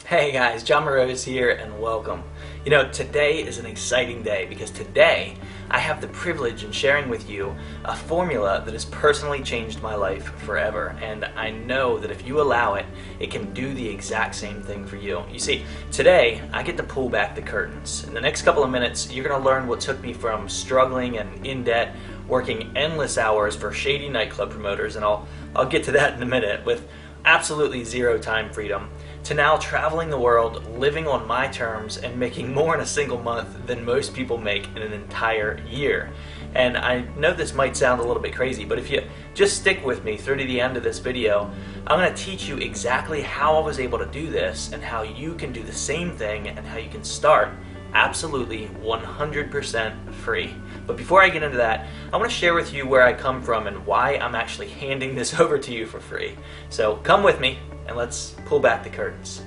Hey guys, John Morose here and welcome. You know, today is an exciting day because today I have the privilege in sharing with you a formula that has personally changed my life forever, and I know that if you allow it, it can do the exact same thing for you. You see, today I get to pull back the curtains. In the next couple of minutes, you're going to learn what took me from struggling and in debt, working endless hours for shady nightclub promoters, and I'll get to that in a minute, with absolutely zero time freedom, to now traveling the world, living on my terms, and making more in a single month than most people make in an entire year. And I know this might sound a little bit crazy, but if you just stick with me through to the end of this video, I'm going to teach you exactly how I was able to do this and how you can do the same thing and how you can start absolutely 100% free. But before I get into that, I want to share with you where I come from and why I'm actually handing this over to you for free. So come with me and let's pull back the curtains.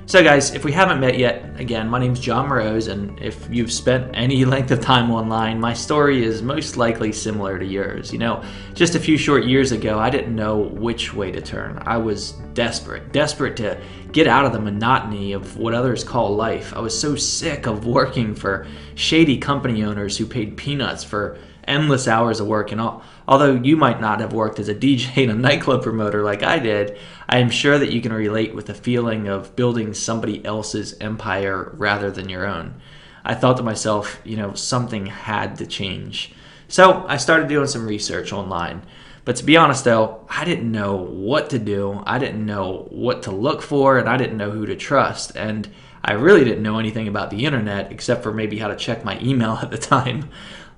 So guys, if we haven't met yet, again, my name's John Morose, and if you've spent any length of time online, my story is most likely similar to yours. You know, just a few short years ago, I didn't know which way to turn. I was desperate to get out of the monotony of what others call life. I was so sick of working for shady company owners who paid peanuts for endless hours of work. And although you might not have worked as a DJ and a nightclub promoter like I did, I am sure that you can relate with the feeling of building somebody else's empire rather than your own. I thought to myself, you know, something had to change. So I started doing some research online. But to be honest though, I didn't know what to do, I didn't know what to look for, and I didn't know who to trust. And I really didn't know anything about the internet except for maybe how to check my email at the time.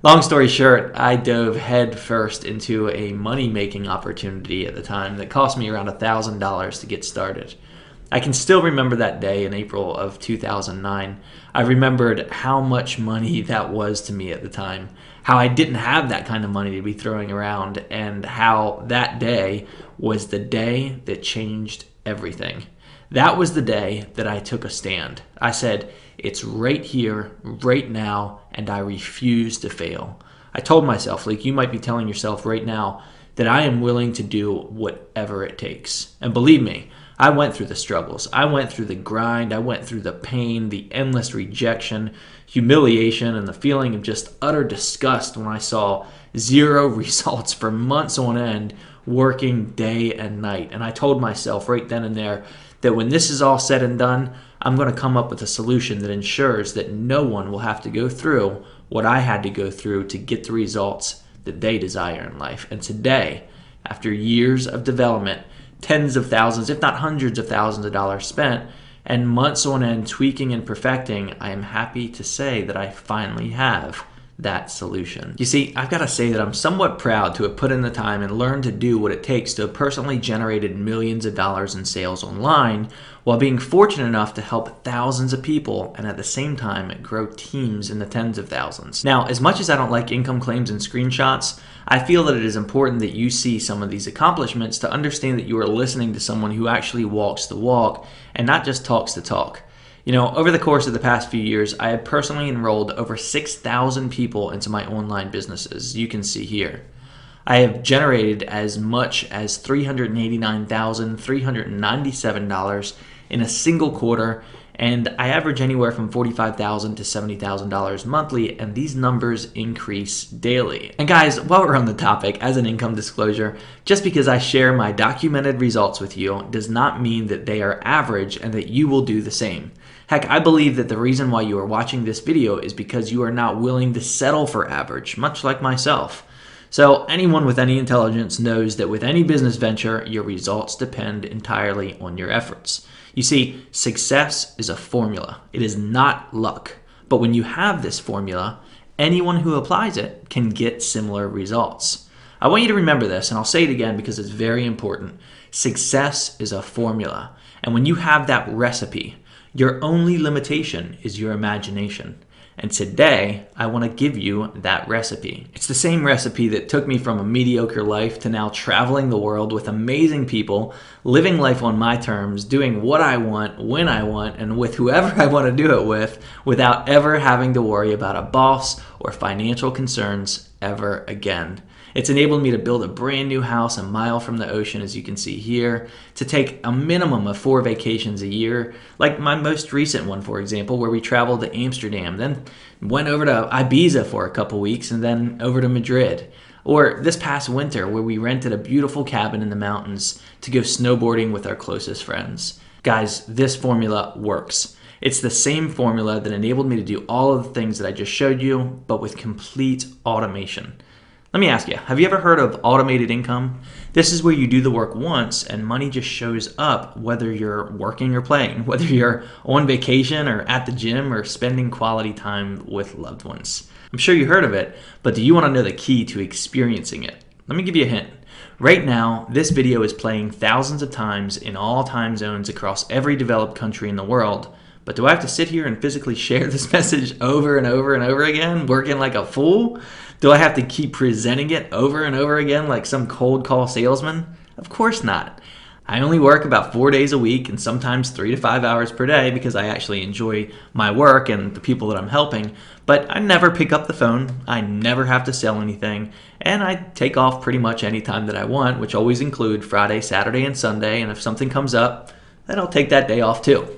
Long story short, I dove head first into a money-making opportunity at the time that cost me around $1,000 to get started. I can still remember that day in April of 2009. I remembered how much money that was to me at the time, how I didn't have that kind of money to be throwing around, and how that day was the day that changed everything. That was the day that I took a stand. I said, it's right here, right now, and I refuse to fail. I told myself, like you might be telling yourself right now, that I am willing to do whatever it takes. And believe me, I went through the struggles. I went through the grind. I went through the pain, the endless rejection, humiliation, and the feeling of just utter disgust when I saw zero results for months on end, working day and night. And I told myself right then and there that when this is all said and done, I'm going to come up with a solution that ensures that no one will have to go through what I had to go through to get the results that they desire in life. And today, after years of development, tens of thousands, if not hundreds of thousands of dollars spent, and months on end tweaking and perfecting, I am happy to say that I finally have that solution. You see, I've got to say that I'm somewhat proud to have put in the time and learned to do what it takes to have personally generated millions of dollars in sales online while being fortunate enough to help thousands of people and at the same time grow teams in the tens of thousands. Now, as much as I don't like income claims and screenshots, I feel that it is important that you see some of these accomplishments to understand that you are listening to someone who actually walks the walk and not just talks the talk. You know, over the course of the past few years, I have personally enrolled over 6,000 people into my online businesses, you can see here. I have generated as much as $389,397 in a single quarter, and I average anywhere from $45,000 to $70,000 monthly, and these numbers increase daily. And guys, while we're on the topic, as an income disclosure, just because I share my documented results with you does not mean that they are average and that you will do the same. Heck, I believe that the reason why you are watching this video is because you are not willing to settle for average, much like myself. So anyone with any intelligence knows that with any business venture, your results depend entirely on your efforts. You see, success is a formula. It is not luck. But when you have this formula, anyone who applies it can get similar results. I want you to remember this, and I'll say it again because it's very important. Success is a formula. And when you have that recipe, your only limitation is your imagination. And today, I want to give you that recipe. It's the same recipe that took me from a mediocre life to now traveling the world with amazing people, living life on my terms, doing what I want, when I want, and with whoever I want to do it with, without ever having to worry about a boss or financial concerns ever again. It's enabled me to build a brand new house a mile from the ocean, as you can see here, to take a minimum of 4 vacations a year, like my most recent one, for example, where we traveled to Amsterdam, then went over to Ibiza for a couple weeks, and then over to Madrid. Or this past winter, where we rented a beautiful cabin in the mountains to go snowboarding with our closest friends. Guys, this formula works. It's the same formula that enabled me to do all of the things that I just showed you, but with complete automation. Let me ask you, have you ever heard of automated income? This is where you do the work once and money just shows up whether you're working or playing, whether you're on vacation or at the gym or spending quality time with loved ones. I'm sure you heard of it, but do you want to know the key to experiencing it? Let me give you a hint. Right now, this video is playing thousands of times in all time zones across every developed country in the world. But do I have to sit here and physically share this message over and over and over again, working like a fool? Do I have to keep presenting it over and over again like some cold call salesman? Of course not. I only work about 4 days a week and sometimes 3 to 5 hours per day because I actually enjoy my work and the people that I'm helping. But I never pick up the phone, I never have to sell anything, and I take off pretty much any time that I want, which always include Friday, Saturday, and Sunday, and if something comes up, then I'll take that day off too.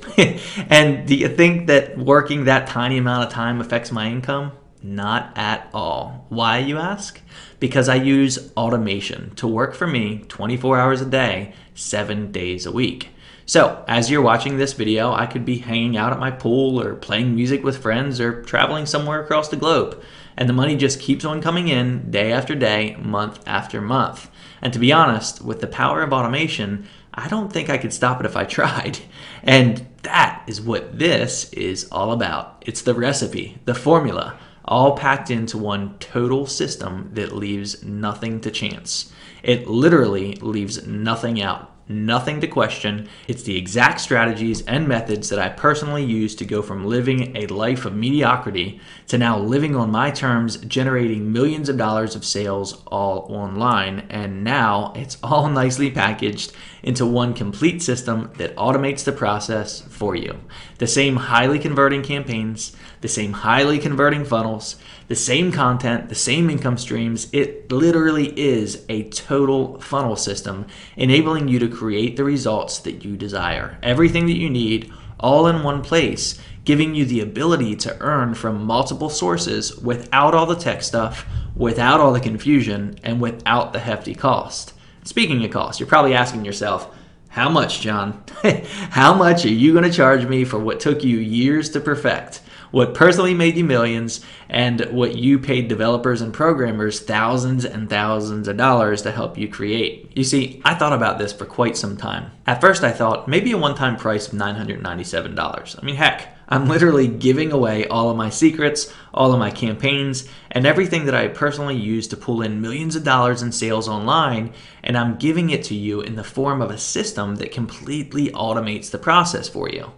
And do you think that working that tiny amount of time affects my income? Not at all. Why, you ask? Because I use automation to work for me 24 hours a day, 7 days a week. So as you're watching this video, I could be hanging out at my pool or playing music with friends or traveling somewhere across the globe. And the money just keeps on coming in day after day, month after month. And to be honest, with the power of automation, I don't think I could stop it if I tried. And that is what this is all about. It's the recipe, the formula, all packed into one total system that leaves nothing to chance. It literally leaves nothing out. Nothing to question. It's the exact strategies and methods that I personally use to go from living a life of mediocrity to now living on my terms, generating millions of dollars of sales all online. And now it's all nicely packaged into one complete system that automates the process for you. The same highly converting campaigns, the same highly converting funnels, the same content, the same income streams. It literally is a total funnel system, enabling you to create the results that you desire. Everything that you need, all in one place, giving you the ability to earn from multiple sources without all the tech stuff, without all the confusion, and without the hefty cost. Speaking of cost, you're probably asking yourself, how much, John? How much are you going to charge me for what took you years to perfect? What personally made you millions, and what you paid developers and programmers thousands and thousands of dollars to help you create? You see, I thought about this for quite some time. At first I thought maybe a one-time price of $997. I mean, heck, I'm literally giving away all of my secrets, all of my campaigns, and everything that I personally use to pull in millions of dollars in sales online, and I'm giving it to you in the form of a system that completely automates the process for you.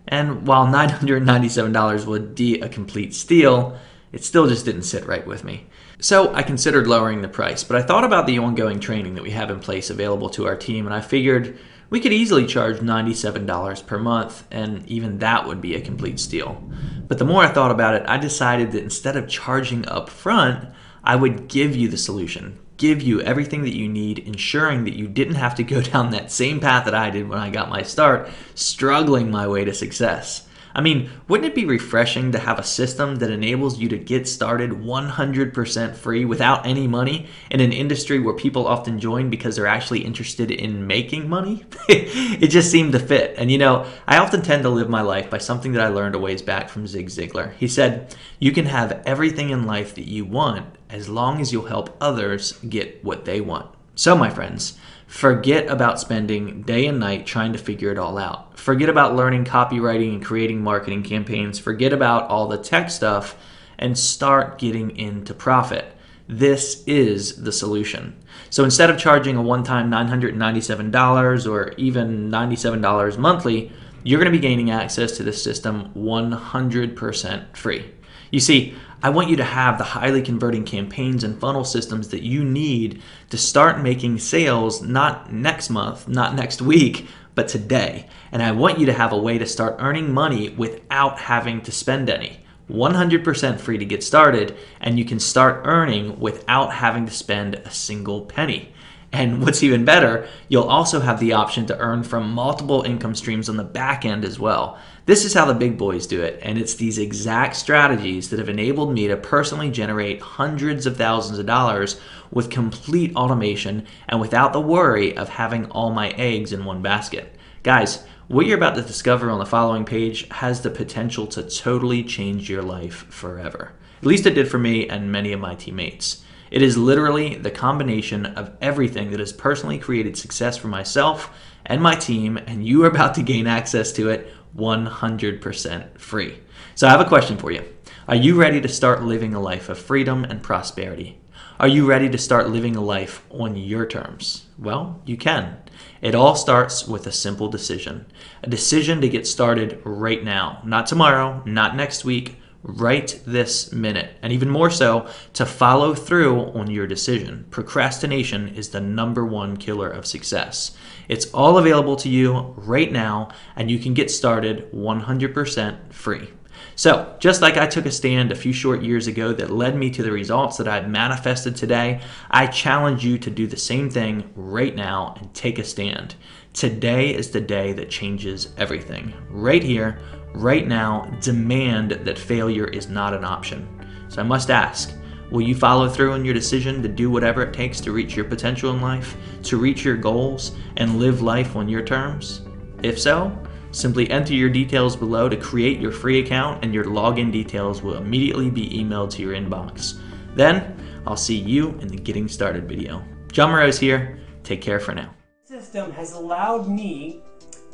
And while $997 would be a complete steal, it still just didn't sit right with me. So I considered lowering the price, but I thought about the ongoing training that we have in place available to our team, and I figured we could easily charge $97 per month, and even that would be a complete steal. But the more I thought about it, I decided that instead of charging up front, I would give you the solution, give you everything that you need, ensuring that you didn't have to go down that same path that I did when I got my start, struggling my way to success. I mean, wouldn't it be refreshing to have a system that enables you to get started 100% free without any money in an industry where people often join because they're actually interested in making money? It just seemed to fit. And you know, I often tend to live my life by something that I learned a ways back from Zig Ziglar. He said, you can have everything in life that you want as long as you'll help others get what they want. So my friends, forget about spending day and night trying to figure it all out. Forget about learning copywriting and creating marketing campaigns. Forget about all the tech stuff and start getting into profit. This is the solution. So instead of charging a one-time $997 or even $97 monthly, you're going to be gaining access to this system 100% free. You see, I want you to have the highly converting campaigns and funnel systems that you need to start making sales not next month, not next week, but today. And I want you to have a way to start earning money without having to spend any. 100% free to get started, and you can start earning without having to spend a single penny. And what's even better, you'll also have the option to earn from multiple income streams on the back end as well. This is how the big boys do it, and it's these exact strategies that have enabled me to personally generate hundreds of thousands of dollars with complete automation and without the worry of having all my eggs in one basket. Guys, what you're about to discover on the following page has the potential to totally change your life forever. At least it did for me and many of my teammates. It is literally the combination of everything that has personally created success for myself and my team, and you are about to gain access to it 100% free. So I have a question for you. Are you ready to start living a life of freedom and prosperity? Are you ready to start living a life on your terms? Well, you can. It all starts with a simple decision. A decision to get started right now. Not tomorrow, not next week, right this minute. And even more so, to follow through on your decision. Procrastination is the #1 killer of success. It's all available to you right now, and you can get started 100% free. So, just like I took a stand a few short years ago that led me to the results that I've manifested today, I challenge you to do the same thing right now and take a stand. Today is the day that changes everything. Right here, right now, demand that failure is not an option. So I must ask, will you follow through on your decision to do whatever it takes to reach your potential in life, to reach your goals, and live life on your terms? If so, simply enter your details below to create your free account, and your login details will immediately be emailed to your inbox. Then, I'll see you in the Getting Started video. John Morose here. Take care for now. The system has allowed me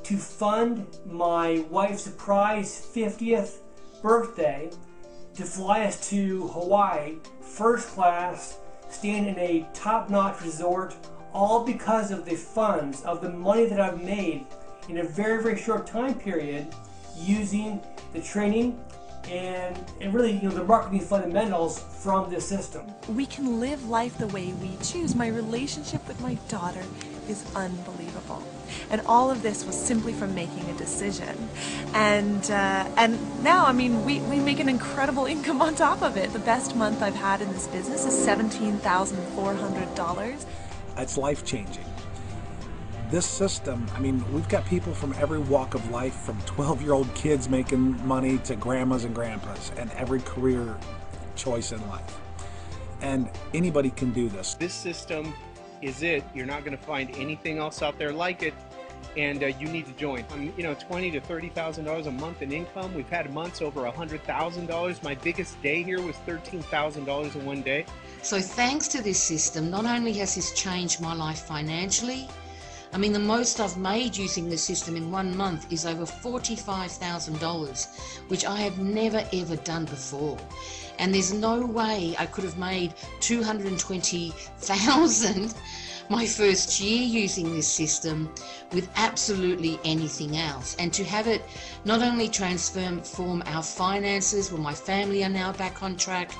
to fund my wife's surprise 50th birthday, to fly us to Hawaii, first class, staying in a top-notch resort, all because of the funds, of the money that I've made in a very, very short time period using the training and really, the marketing fundamentals from this system. We can live life the way we choose. My relationship with my daughter is unbelievable. And all of this was simply from making a decision. And now, I mean, we make an incredible income on top of it. The best month I've had in this business is $17,400. It's life-changing. This system, I mean, we've got people from every walk of life, from 12-year-old kids making money to grandmas and grandpas, and every career choice in life. And anybody can do this. This system is it. You're not going to find anything else out there like it, and you need to join. $20,000 to $30,000 a month in income. We've had months over $100,000. My biggest day here was $13,000 in one day. So thanks to this system, not only has this changed my life financially, I mean, the most I've made using the system in 1 month is over $45,000, which I have never ever done before. And there's no way I could have made $220,000 my first year using this system with absolutely anything else. And to have it not only transform our finances, well, my family are now back on track,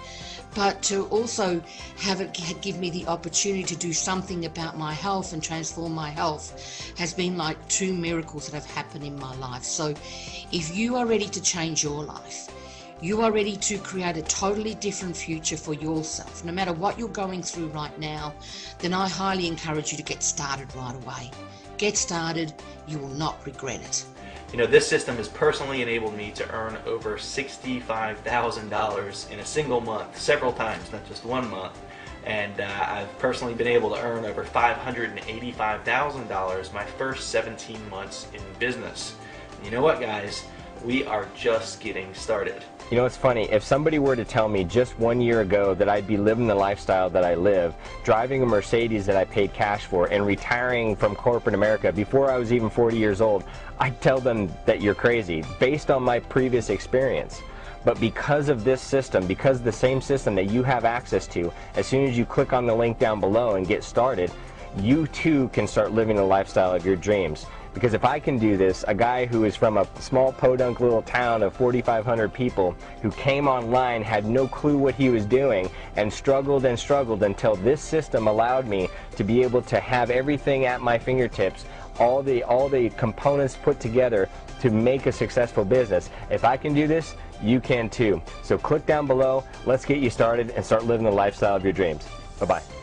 but to also have it give me the opportunity to do something about my health and transform my health has been like 2 miracles that have happened in my life. So if you are ready to change your life, you are ready to create a totally different future for yourself, no matter what you're going through right now, then I highly encourage you to get started right away. Get started, you will not regret it. This system has personally enabled me to earn over $65,000 in a single month, several times, not just 1 month. And I've personally been able to earn over $585,000 my first 17 months in business. And you know what, guys? We are just getting started. You know, it's funny, if somebody were to tell me just 1 year ago that I'd be living the lifestyle that I live, driving a Mercedes that I paid cash for, and retiring from corporate America before I was even 40 years old, I'd tell them that you're crazy, based on my previous experience. But because of this system, because the same system that you have access to, as soon as you click on the link down below and get started, you too can start living the lifestyle of your dreams. Because if I can do this, a guy who is from a small podunk little town of 4,500 people, who came online, had no clue what he was doing, and struggled until this system allowed me to be able to have everything at my fingertips, all the components put together to make a successful business. If I can do this, you can too. So click down below, let's get you started and start living the lifestyle of your dreams. Bye-bye.